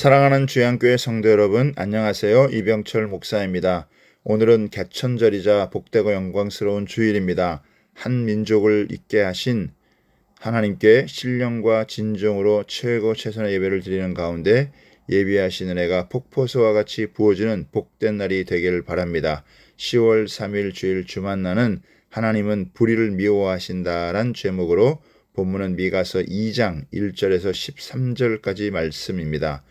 사랑하는 주양교회 성도 여러분, 안녕하세요. 이병철 목사입니다. 오늘은 개천절이자 복되고 영광스러운 주일입니다. 한 민족을 있게 하신 하나님께 신령과 진정으로 최고 최선의 예배를 드리는 가운데 예비하신 은혜가 폭포수와 같이 부어지는 복된 날이 되기를 바랍니다. 10월 3일 주일 주만나는 하나님은 불의를 미워하신다란 제목으로 본문은 미가서 2장 1절에서 13절까지 말씀입니다.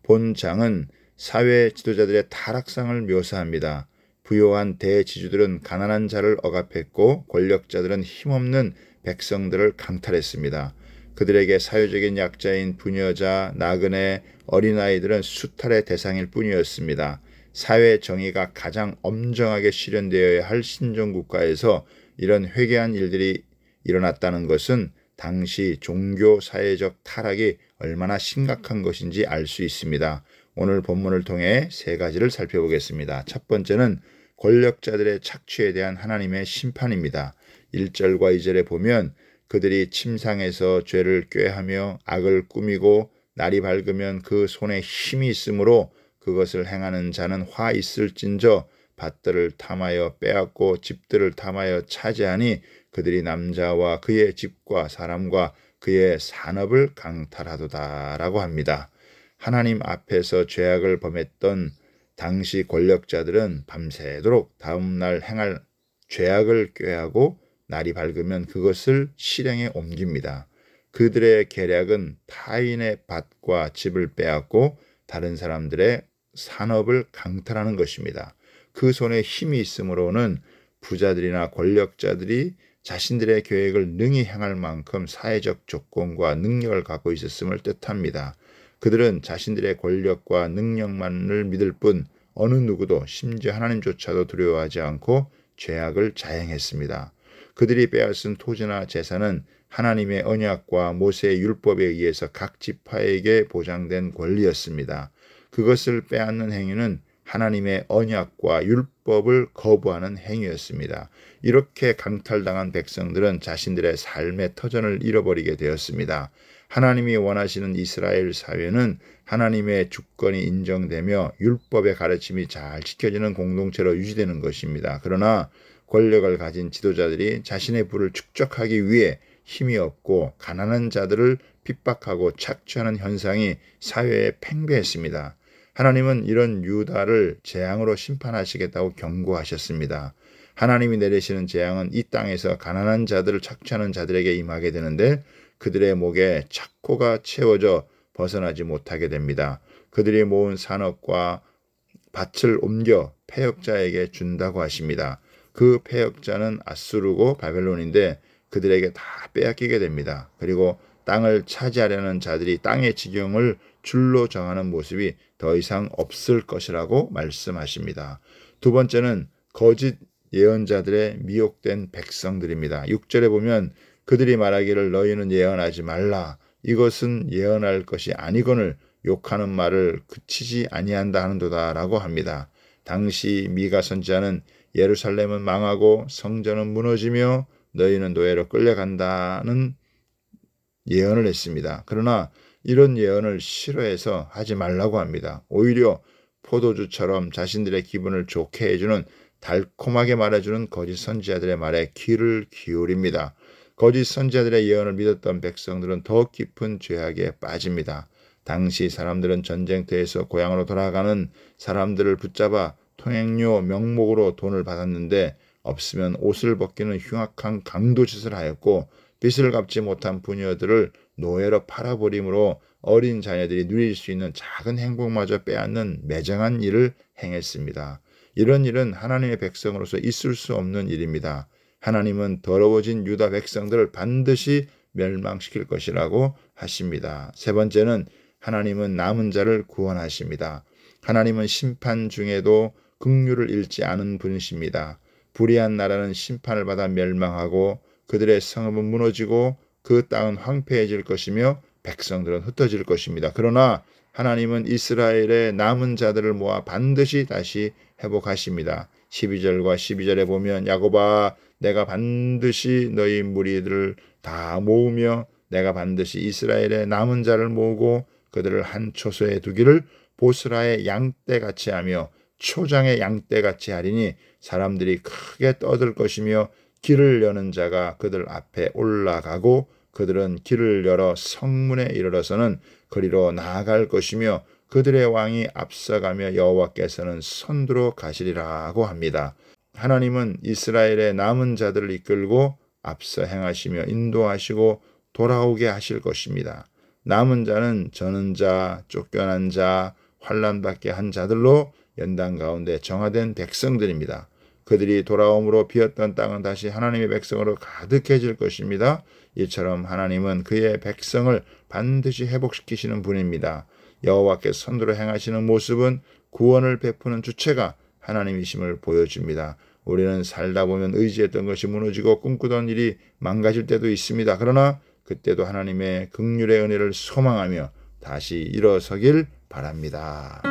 본장은 사회 지도자들의 타락상을 묘사합니다. 부요한 대지주들은 가난한 자를 억압했고 권력자들은 힘없는 백성들을 강탈했습니다. 그들에게 사회적인 약자인 부녀자, 나그네, 어린아이들은 수탈의 대상일 뿐이었습니다. 사회 정의가 가장 엄정하게 실현되어야 할 신종국가에서 이런 회개한 일들이 일어났다는 것은 당시 종교 사회적 타락이 얼마나 심각한 것인지 알 수 있습니다. 오늘 본문을 통해 세 가지를 살펴보겠습니다. 첫 번째는 권력자들의 착취에 대한 하나님의 심판입니다. 1절과 2절에 보면 그들이 침상에서 죄를 꾀하며 악을 꾸미고 날이 밝으면 그 손에 힘이 있으므로 그것을 행하는 자는 화 있을진저 밭들을 탐하여 빼앗고 집들을 탐하여 차지하니 그들이 남자와 그의 집과 사람과 그의 산업을 강탈하도다라고 합니다. 하나님 앞에서 죄악을 범했던 당시 권력자들은 밤새도록 다음날 행할 죄악을 꾀하고 날이 밝으면 그것을 실행에 옮깁니다. 그들의 계략은 타인의 밭과 집을 빼앗고 다른 사람들의 산업을 강탈하는 것입니다. 그 손에 힘이 있으므로는 부자들이나 권력자들이 자신들의 계획을 능히 행할 만큼 사회적 조건과 능력을 갖고 있었음을 뜻합니다. 그들은 자신들의 권력과 능력만을 믿을 뿐 어느 누구도 심지어 하나님조차도 두려워하지 않고 죄악을 자행했습니다. 그들이 빼앗은 토지나 재산은 하나님의 언약과 모세의 율법에 의해서 각 지파에게 보장된 권리였습니다. 그것을 빼앗는 행위는 하나님의 언약과 율법을 거부하는 행위였습니다. 이렇게 강탈당한 백성들은 자신들의 삶의 터전을 잃어버리게 되었습니다. 하나님이 원하시는 이스라엘 사회는 하나님의 주권이 인정되며 율법의 가르침이 잘 지켜지는 공동체로 유지되는 것입니다. 그러나 권력을 가진 지도자들이 자신의 부를 축적하기 위해 힘이 없고 가난한 자들을 핍박하고 착취하는 현상이 사회에 팽배했습니다. 하나님은 이런 유다를 재앙으로 심판하시겠다고 경고하셨습니다. 하나님이 내리시는 재앙은 이 땅에서 가난한 자들을 착취하는 자들에게 임하게 되는데 그들의 목에 착고가 채워져 벗어나지 못하게 됩니다. 그들이 모은 산업과 밭을 옮겨 패역자에게 준다고 하십니다. 그 패역자는 아수르고 바벨론인데 그들에게 다 빼앗기게 됩니다. 그리고 땅을 차지하려는 자들이 땅의 지경을 줄로 정하는 모습이 더 이상 없을 것이라고 말씀하십니다. 두 번째는 거짓 예언자들의 미혹된 백성들입니다. 6절에 보면 그들이 말하기를 너희는 예언하지 말라. 이것은 예언할 것이 아니거늘 욕하는 말을 그치지 아니한다 하는도다 라고 합니다. 당시 미가 선지자는 예루살렘은 망하고 성전은 무너지며 너희는 노예로 끌려간다는 예언을 했습니다. 그러나 이런 예언을 싫어해서 하지 말라고 합니다. 오히려 포도주처럼 자신들의 기분을 좋게 해주는 달콤하게 말해주는 거짓 선지자들의 말에 귀를 기울입니다. 거짓 선지자들의 예언을 믿었던 백성들은 더 깊은 죄악에 빠집니다. 당시 사람들은 전쟁터에서 고향으로 돌아가는 사람들을 붙잡아 통행료 명목으로 돈을 받았는데 없으면 옷을 벗기는 흉악한 강도짓을 하였고 빚을 갚지 못한 부녀들을 노예로 팔아버림으로 어린 자녀들이 누릴 수 있는 작은 행복마저 빼앗는 매정한 일을 행했습니다. 이런 일은 하나님의 백성으로서 있을 수 없는 일입니다. 하나님은 더러워진 유다 백성들을 반드시 멸망시킬 것이라고 하십니다. 세 번째는 하나님은 남은 자를 구원하십니다. 하나님은 심판 중에도 긍휼을 잃지 않은 분이십니다. 불의한 나라는 심판을 받아 멸망하고 그들의 성읍은 무너지고 그 땅은 황폐해질 것이며 백성들은 흩어질 것입니다. 그러나 하나님은 이스라엘의 남은 자들을 모아 반드시 다시 회복하십니다. 12절과 12절에 보면 야곱아 내가 반드시 너희 무리들을 다 모으며 내가 반드시 이스라엘의 남은 자를 모으고 그들을 한 초소에 두기를 보스라의 양떼같이 하며 초장의 양떼같이 하리니 사람들이 크게 떠들 것이며 길을 여는 자가 그들 앞에 올라가고 그들은 길을 열어 성문에 이르러서는 거리로 나아갈 것이며 그들의 왕이 앞서가며 여호와께서는 선두로 가시리라고 합니다. 하나님은 이스라엘의 남은 자들을 이끌고 앞서 행하시며 인도하시고 돌아오게 하실 것입니다. 남은 자는 저는 자, 쫓겨난 자, 환난받게 한 자들로 연단 가운데 정화된 백성들입니다. 그들이 돌아옴으로 비었던 땅은 다시 하나님의 백성으로 가득해질 것입니다. 이처럼 하나님은 그의 백성을 반드시 회복시키시는 분입니다. 여호와께서 선두로 행하시는 모습은 구원을 베푸는 주체가 하나님이심을 보여줍니다. 우리는 살다 보면 의지했던 것이 무너지고 꿈꾸던 일이 망가질 때도 있습니다. 그러나 그때도 하나님의 긍휼의 은혜를 소망하며 다시 일어서길 바랍니다.